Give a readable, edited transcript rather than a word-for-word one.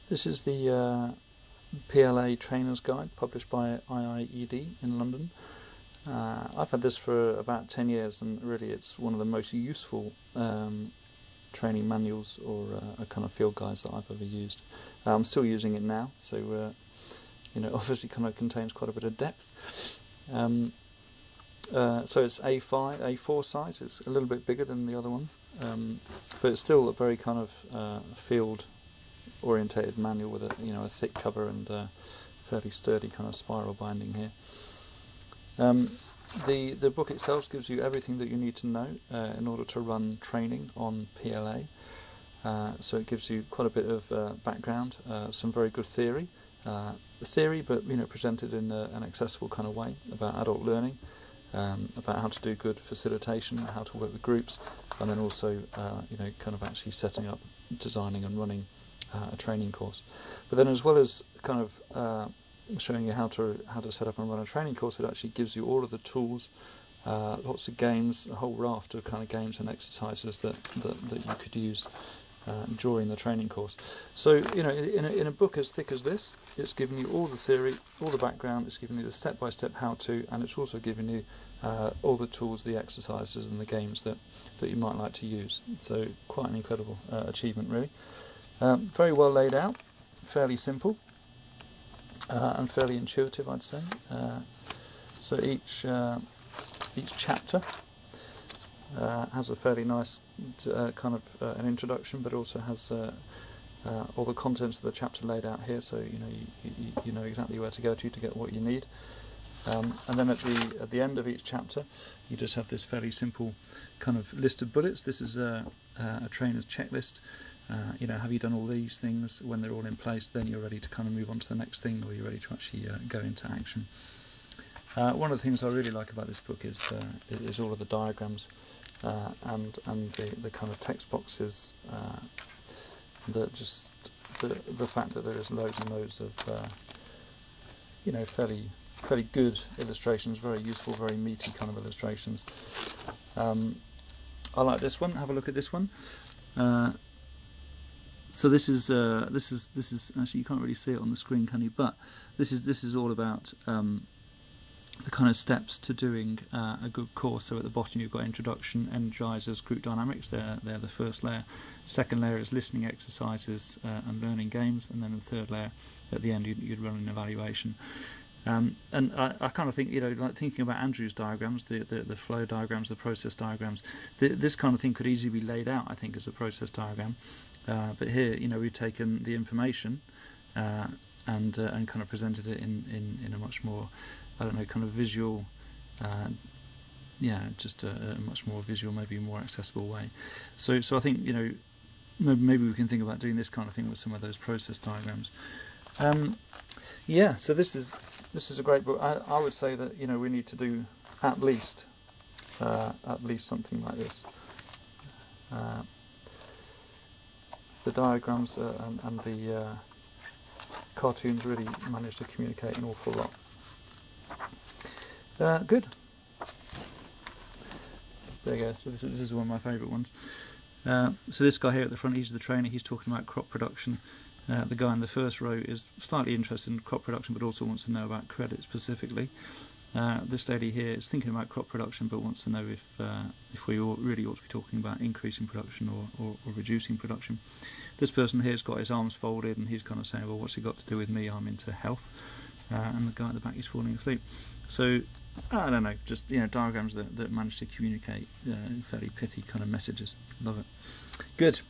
This is the PLA Trainers Guide published by IIED in London. I've had this for about 10 years and really it's one of the most useful training manuals or kind of field guides that I've ever used. I'm still using it now, so obviously kind of contains quite a bit of depth. So it's A4 size. It's a little bit bigger than the other one, but it's still a very kind of field-orientated manual with a thick cover and fairly sturdy kind of spiral binding here. The book itself gives you everything that you need to know in order to run training on PLA. So it gives you quite a bit of background, some very good theory, but presented in an accessible kind of way about adult learning, about how to do good facilitation, how to work with groups, and then also kind of actually setting up, designing and running a training course. But then as well as kind of showing you how to set up and run a training course, it actually gives you all of the tools, lots of games, a whole raft of kind of games and exercises that you could use during the training course. So in a book as thick as this, it's giving you all the theory, all the background, it's giving you the step-by-step how-to, and it's also giving you all the tools, the exercises and the games that you might like to use. So quite an incredible achievement really. Very well laid out, fairly simple, and fairly intuitive, I'd say. So each chapter has a fairly nice kind of an introduction, but also has all the contents of the chapter laid out here, so you know exactly where to go to get what you need. And then at the end of each chapter, you just have this fairly simple kind of list of bullets. This is a trainer's checklist. Have you done all these things? When they're all in place, then you're ready to kind of move on to the next thing, or you're ready to actually go into action. One of the things I really like about this book is all of the diagrams and the kind of text boxes. The fact that there is loads and loads of fairly good illustrations, very useful, very meaty kind of illustrations. I like this one. Have a look at this one. So this is actually, you can't really see it on the screen, can you? But this is all about the kind of steps to doing a good course. So at the bottom you've got introduction, energizers, group dynamics. They're the first layer. Second layer is listening exercises and learning games, and then the third layer at the end you'd run an evaluation. And I kind of think, like thinking about Andrew's diagrams, the flow diagrams, the process diagrams, this kind of thing could easily be laid out, I think, as a process diagram. But here, we've taken the information and kind of presented it in a much more, I don't know, kind of visual, just a much more visual, maybe more accessible way. So I think, maybe we can think about doing this kind of thing with some of those process diagrams. So this is a great book. I would say that we need to do at least something like this. The diagrams and the cartoons really manage to communicate an awful lot. Good. There you go. So this is one of my favourite ones. So this guy here at the front, he's the trainer. He's talking about crop production. The guy in the first row is slightly interested in crop production, but also wants to know about credit specifically. This lady here is thinking about crop production, but wants to know if we really ought to be talking about increasing production or reducing production. This person here has got his arms folded, and he's kind of saying, well, what's it got to do with me? I'm into health. And the guy at the back is falling asleep. So, I don't know, just diagrams that manage to communicate fairly pithy kind of messages. Love it. Good.